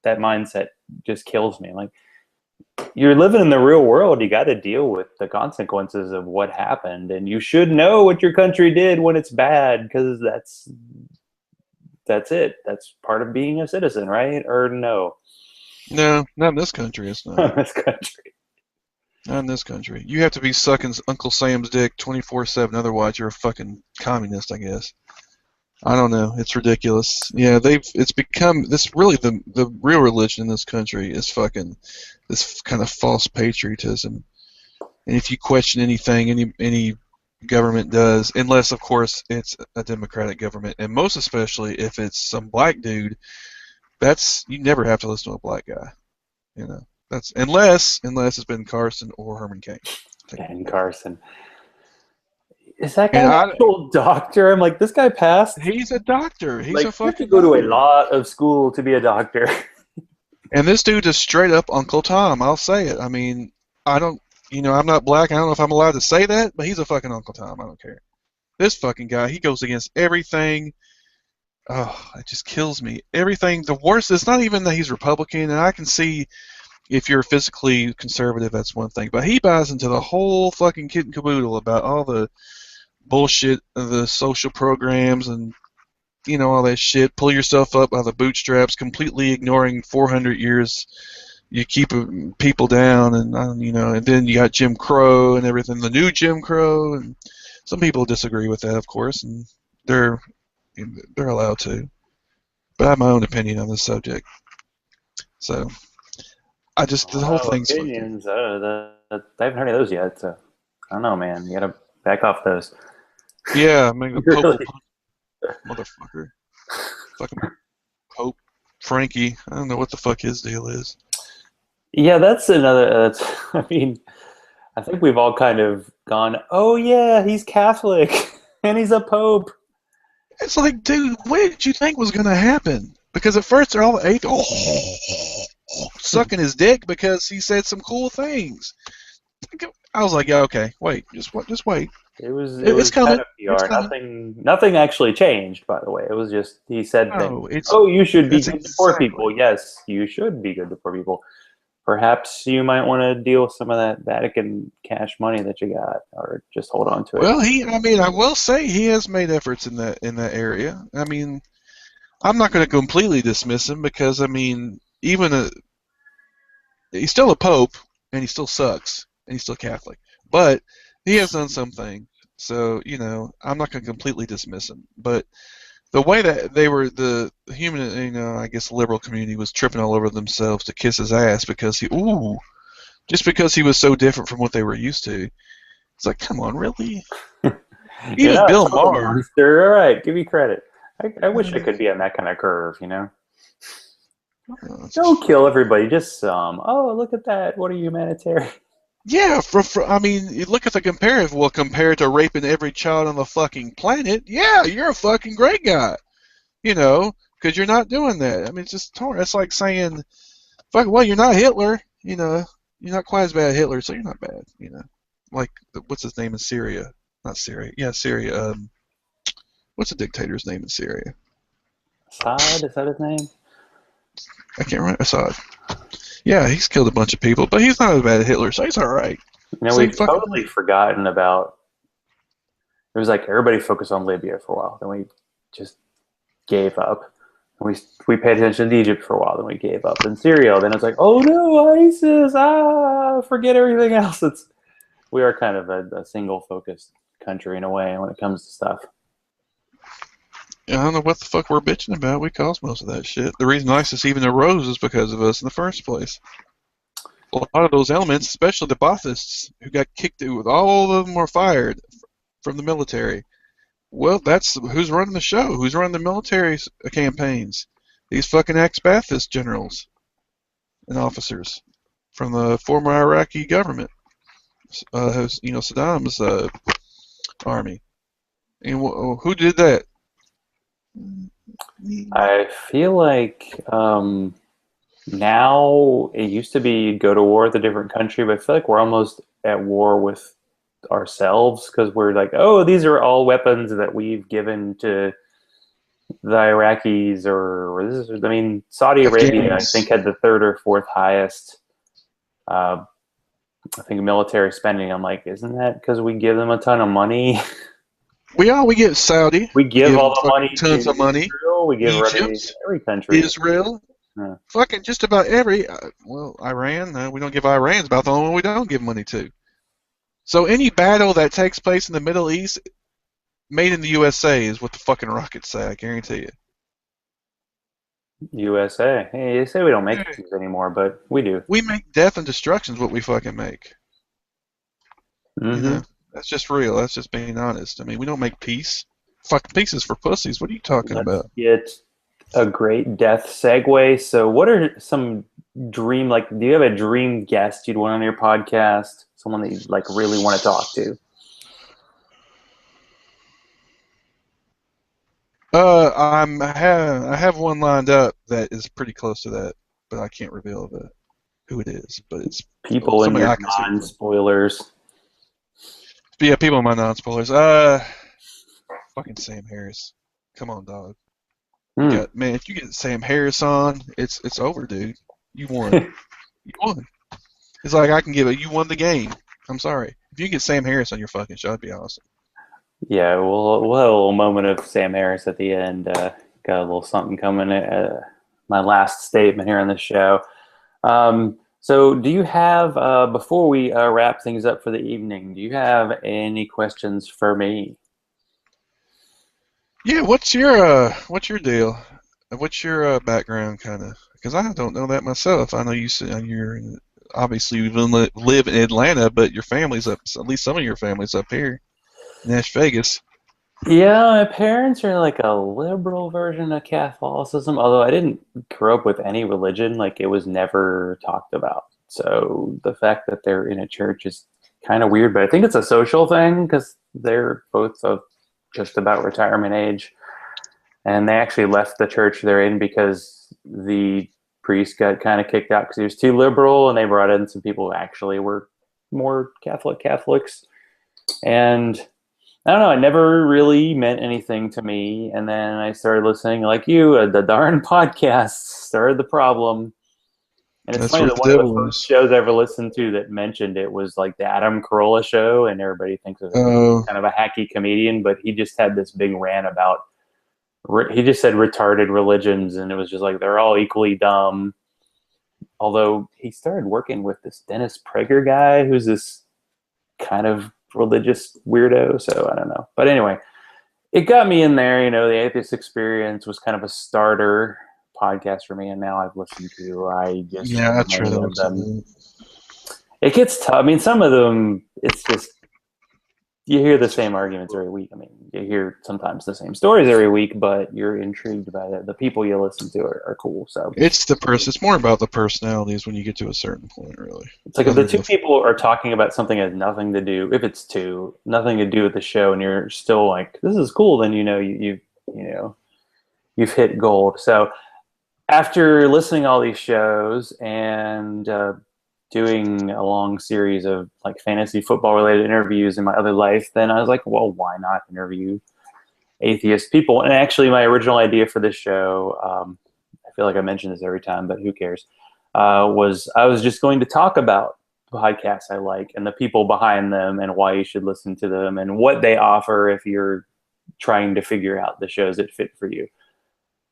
That mindset just kills me. Like, you're living in the real world. You got to deal with the consequences of what happened, and you should know what your country did when it's bad, because that's it. That's part of being a citizen, right? Or no? No, not in this country. It's not. This country. Not in this country. You have to be sucking Uncle Sam's dick 24/7. Otherwise, you're a fucking communist, I guess. I don't know. It's ridiculous. Yeah, it's become this really the real religion in this country is fucking this kind of false patriotism. And if you question anything any government does, unless of course it's a democratic government, and most especially if it's some black dude, you never have to listen to a black guy. You know, that's unless it's Ben Carson or Herman Cain. Ben Carson. Is that guy And an actual doctor? I'm like, this guy passed. He's a doctor. He's like, a fucking. You have to go to a lot of school to be a doctor. And this dude is straight up Uncle Tom. I'll say it. I mean, I'm not black. I don't know if I'm allowed to say that, but he's a fucking Uncle Tom. I don't care. This fucking guy, he goes against everything. Oh, it just kills me. Everything. The worst. It's not even that he's Republican, and I can see if you're physically conservative, that's one thing. But he buys into the whole fucking kit and caboodle about all the bullshit of the social programs and all that shit. Pull yourself up by the bootstraps, completely ignoring 400 years. You keep people down, and and then you got Jim Crow and everything, the new Jim Crow, and some people disagree with that, of course, and they're allowed to. But I have my own opinion on this subject. So the whole thing's opinions. I haven't heard of those yet. So I don't know, man. You gotta back off those. Yeah, I mean the Pope, motherfucker, fucking Pope Frankie. I don't know what the fuck his deal is. Yeah, that's another. I mean, I think we've all kind of gone, oh yeah, he's Catholic and he's a pope. It's like, dude, what did you think was gonna happen? Because at first they're all atheists, sucking his dick because he said some cool things. I was like, yeah, okay, wait, just wait. It was coming. Kind of PR. Nothing actually changed, by the way. It was just he said things. You should be good to poor people. Yes, you should be good to poor people. Perhaps you might want to deal with some of that Vatican cash money that you got, or just hold on to it. Well, I will say he has made efforts in that area. I mean, I'm not going to completely dismiss him because, I mean, he's still a pope and he still sucks and he's still Catholic, but he has done something. So, I'm not going to completely dismiss him. But the way that the human, I guess the liberal community was tripping all over themselves to kiss his ass because just because he was so different from what they were used to. It's like, come on, really? Even Bill Maher. All right, give me credit. I wish I could be on that kind of curve, Don't kill everybody, just some. Oh, look at that. What a humanitarian. Yeah, I mean, you look at the comparative. Well, compared to raping every child on the fucking planet, yeah, you're a fucking great guy. Because you're not doing that. I mean, it's just torn. It's like saying, fuck, well, you're not Hitler. You're not quite as bad as Hitler, so you're not bad. Like, what's his name in Syria? Not Syria. Yeah, Syria. What's the dictator's name in Syria? Assad, is that his name? I can't remember. Assad. Yeah, he's killed a bunch of people, but he's not as bad as Hitler, so he's all right. We've totally forgotten about. It was like everybody focused on Libya for a while, then we just gave up. We paid attention to Egypt for a while, then we gave up. Then Syria, then it's like, oh no, ISIS! Forget everything else. We are kind of a single-focused country in a way when it comes to stuff. I don't know what the fuck we're bitching about. We caused most of that shit. The reason ISIS even arose is because of us in the first place. A lot of those elements, especially the Baathists, who got kicked out, all of them were fired from the military. Well, that's who's running the show. Who's running the military campaigns? These fucking ex-Baathist generals and officers from the former Iraqi government. Saddam's army. And who did that? I feel like now it used to be go to war with a different country, but I feel like we're almost at war with ourselves because we're like, oh, these are all weapons that we've given to the Iraqis, or Saudi Arabia, I think, had the third or fourth highest I think military spending. I'm like, isn't that because we give them a ton of money? We get Saudi. We give them all the fucking money to tons of money. Israel. We give money to Egypt, every country. Israel, fucking just about every. Well, Iran. We don't give Iran's about the only one we don't give money to. So any battle that takes place in the Middle East, made in the USA, is what the fucking rockets say. I guarantee you. USA. Hey, they say we don't make things anymore, but we do. We make death and destruction is what we fucking make. Mm-hmm. You know, that's just real. That's just being honest. I mean, we don't make peace. Fucking peace is for pussies. What are you talking about? Get a great death segue. So, what are some dream, like, do you have a dream guest you'd want on your podcast? Someone that you like really want to talk to? I have one lined up that is pretty close to that, but I can't reveal who it is. But it's people in your non-spoilers. Yeah, people in my non-spoilers. Fucking Sam Harris. Come on, dog. Man, if you get Sam Harris on, it's over, dude. You won. You won. It's like I can give it. You won the game. I'm sorry. If you get Sam Harris on your fucking show, it'd be awesome. Yeah, we'll have a little moment of Sam Harris at the end. Got a little something coming. My last statement here on the show. So do you have, before we wrap things up for the evening, do you have any questions for me? Yeah, what's your deal? What's your background, kind of? Because I don't know that myself. I know you're obviously you live in Atlanta, but your family's up. At least some of your family's up here, Nash Vegas. Yeah, my parents are like a liberal version of Catholicism, although I didn't grow up with any religion. Like, it was never talked about. So the fact that they're in a church is kind of weird, but I think it's a social thing because they're both of just about retirement age. And they actually left the church they're in because the priest got kind of kicked out because he was too liberal, and they brought in some people who actually were more Catholics. And I don't know, it never really meant anything to me. And then I started listening, like you, the darn podcast started the problem. And it's funny that one of the first shows I ever listened to that mentioned it was like the Adam Carolla show, and everybody thinks of him as kind of a hacky comedian, but he just had this big rant about, he just said retarded religions, and it was just like they're all equally dumb. Although he started working with this Dennis Prager guy who's this kind of religious weirdo, so I don't know. But anyway, it got me in there. You know, the Atheist Experience was kind of a starter podcast for me, and now I've listened to many of them. It gets tough. I mean, some of them, it's just, you hear the same arguments every week. I mean, you hear sometimes the same stories every week, but you're intrigued by the people you listen to are cool. So it's more about the personalities when you get to a certain point, really. It's like if the two people are talking about something that has nothing to do, if it's two, nothing to do with the show, and you're still like, this is cool, then you've hit gold. So after listening to all these shows and doing a long series of like fantasy football related interviews in my other life, then I was like, well, why not interview atheist people? And actually, my original idea for this show, I feel like I mention this every time, but who cares, was I was just going to talk about the podcasts I like and the people behind them and why you should listen to them and what they offer if you're trying to figure out the shows that fit for you.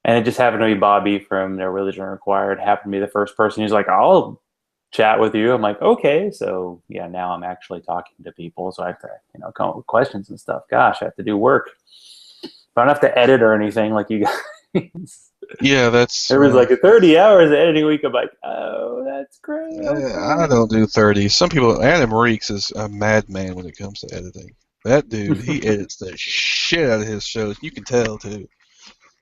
And it just happened to be Bobby from No Religion Required happened to be the first person who's like, I'll chat with you. I'm like, okay. So yeah, now I'm actually talking to people. So I have to, come up with questions and stuff. Gosh, I have to do work. But I don't have to edit or anything like you guys. Yeah, there was like a 30 hours of editing week. I'm like, oh, that's great. Okay. I don't do 30. Some people, Adam Reeks is a madman when it comes to editing. That dude, he edits the shit out of his shows. You can tell too.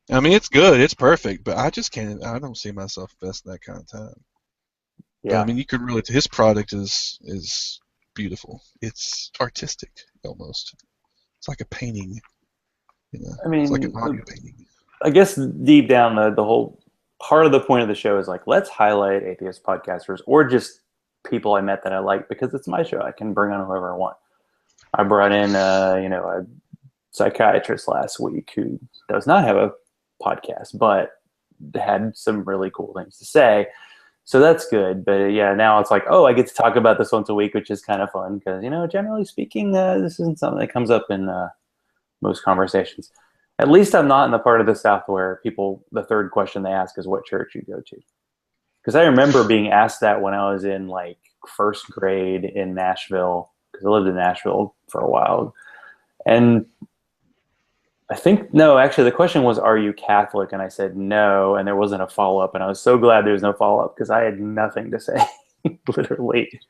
I mean, it's good, it's perfect, but I just can't. I don't see myself investing that kind of time. Yeah. But, I mean, you could really. His product is beautiful. It's artistic almost. It's like a painting. I mean, it's like an audio painting. I guess deep down, the whole part of the point of the show is like, let's highlight atheist podcasters or just people I met that I like because it's my show. I can bring on whoever I want. I brought in, a psychiatrist last week who does not have a podcast, but had some really cool things to say. So that's good. But yeah, now it's like, oh, I get to talk about this once a week, which is kind of fun because, generally speaking, this isn't something that comes up in most conversations. At least I'm not in the part of the South where people, the third question they ask is what church you go to. Because I remember being asked that when I was in like first grade in Nashville, because I lived in Nashville for a while. And I think, no, actually the question was, are you Catholic? And I said no, and there wasn't a follow-up. And I was so glad there was no follow-up because I had nothing to say, literally.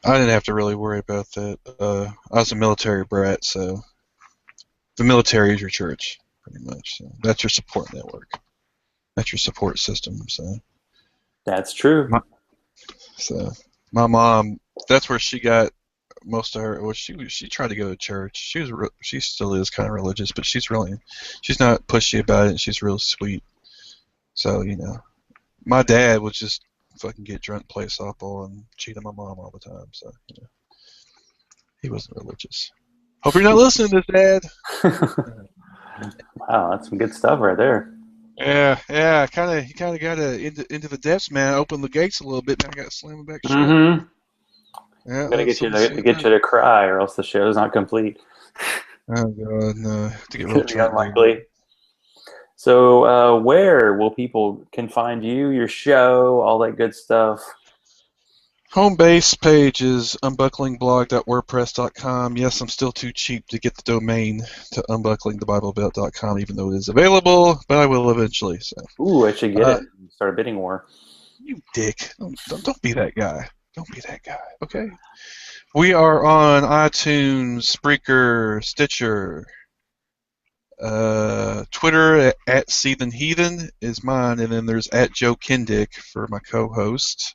I didn't have to really worry about that. I was a military brat, so the military is your church, pretty much. So that's your support network. That's your support system. So That's true. My mom, that's where she got most of her. Well, she tried to go to church. She still is kind of religious, but she's not pushy about it. And she's real sweet. So my dad would just fucking get drunk, play softball, and cheat on my mom all the time. So he wasn't religious. Hope you're not listening to this, Dad. Wow, that's some good stuff right there. Yeah, you kind of got into the depths, man. Open the gates a little bit, man. I got to slam them back shut. Mm-hmm. Yeah, I'm gonna get you to cry, or else the show's not complete. Oh God, no! To get Could be unlikely. So, where will people can find you, your show, all that good stuff? Home base page is unbucklingblog.wordpress.com. Yes, I'm still too cheap to get the domain to unbucklingthebiblebelt.com, even though it is available, but I will eventually. So. Ooh, I should get it. Start a bidding war. You dick! Don't be that guy. Don't be that guy. Okay. We are on iTunes, Spreaker, Stitcher, Twitter at Seethinheathen is mine, and then there's at Joe Kindick for my co-host.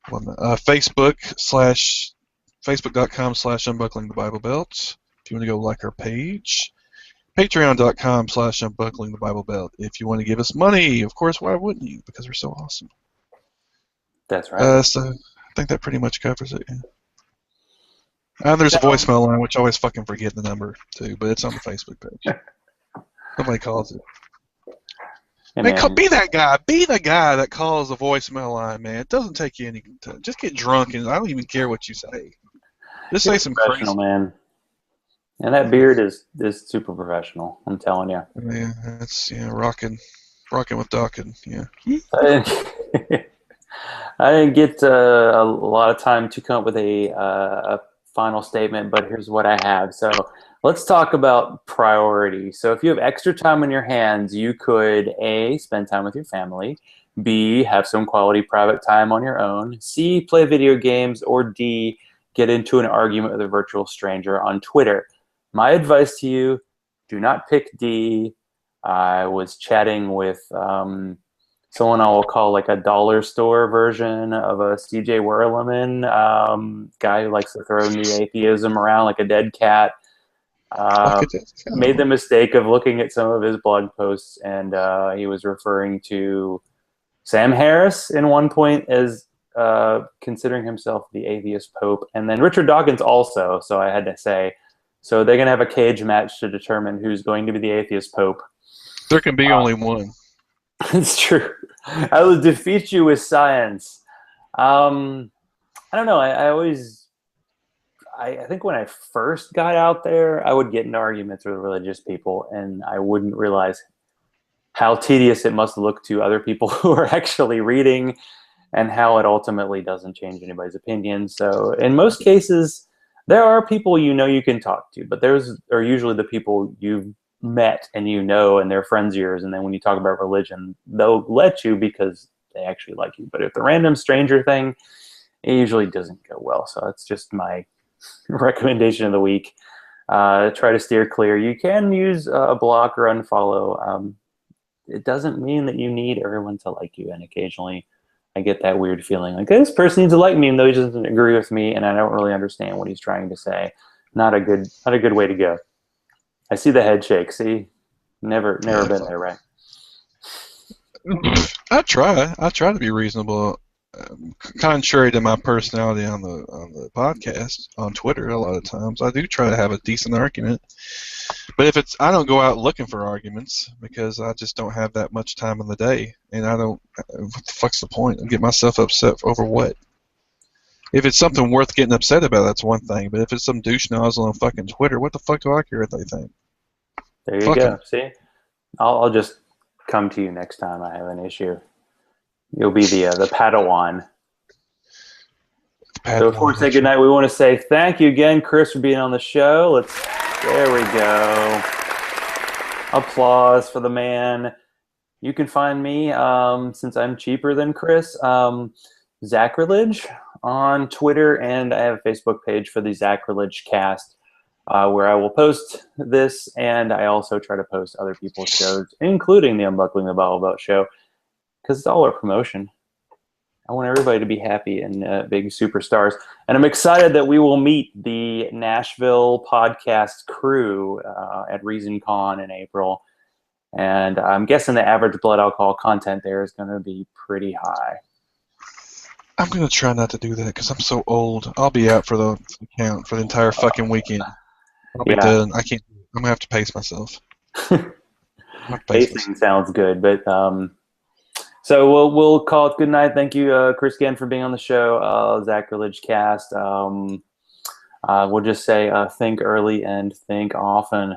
Facebook.com/Unbuckling the Bible Belt. If you want to go like our page. Patreon.com/Unbuckling the Bible Belt. If you want to give us money, of course, why wouldn't you? Because we're so awesome. That's right. So I think that pretty much covers it. Yeah. There's a voicemail line, which I always fucking forget the number too, but it's on the Facebook page. Somebody calls it. Hey, man, be that guy. Be the guy that calls the voicemail line, man. It doesn't take you any time. Just get drunk, and I don't even care what you say. Just say some crazy. Man. And that beard is super professional. I'm telling you. Yeah, that's rocking with Dawkins. Yeah. I didn't get a lot of time to come up with a final statement, but here's what I have. So let's talk about priority. So if you have extra time on your hands, you could A, spend time with your family, B, have some quality private time on your own, C, play video games, or D, get into an argument with a virtual stranger on Twitter. My advice to you, do not pick D. I was chatting with someone I will call like a dollar store version of a C.J. Werleman, guy who likes to throw new atheism around like a dead cat. Made the mistake of looking at some of his blog posts, and he was referring to Sam Harris in one point as considering himself the atheist pope, and then Richard Dawkins also. So I had to say, so they're going to have a cage match to determine who's going to be the atheist pope. There can be only one. It's true. I will defeat you with science. I don't know. I think when I first got out there, I would get into arguments with religious people, and I wouldn't realize how tedious it must look to other people who are actually reading, and how it ultimately doesn't change anybody's opinion. So in most cases, there are people you can talk to, but those are usually the people you've met and and they're friends of yours, and then when you talk about religion, they'll let you because they actually like you. But if the random stranger thing, it usually doesn't go well. So that's just my recommendation of the week. Try to steer clear. You can use a block or unfollow. It doesn't mean that you need everyone to like you, and occasionally I get that weird feeling like this person needs to like me, even though he doesn't agree with me, and I don't really understand what he's trying to say. Not a good way to go. I see the head shake. See, never been there, right? I try to be reasonable. contrary to my personality on the podcast on Twitter, a lot of times I do try to have a decent argument. But if it's, I don't go out looking for arguments because I just don't have that much time in the day, and I don't. What the fuck's the point? I get myself upset over what? If it's something worth getting upset about, that's one thing. But if it's some douche nozzle on fucking Twitter, what the fuck do I care what they think? There you go. See, I'll just come to you next time I have an issue. You'll be the Padawan. So before we say goodnight, we want to say thank you again, Chris, for being on the show. There we go. Applause for the man. You can find me, since I'm cheaper than Chris, Zachrilege on Twitter, and I have a Facebook page for the Zachrilege cast, where I will post this, and I also try to post other people's shows, including the Unbuckling the Bible Belt show, because it's all our promotion. I want everybody to be happy and big superstars. And I'm excited that we will meet the Nashville podcast crew at ReasonCon in April. And I'm guessing the average blood alcohol content there is going to be pretty high. I'm going to try not to do that because I'm so old. I'll be out for the count for the entire fucking weekend. I'll be done. I can't. I'm going to have to pace myself. Pacing sounds good, but... So we'll call it good night. Thank you, Chris, again for being on the show. Zachrilege cast. We'll just say think early and think often.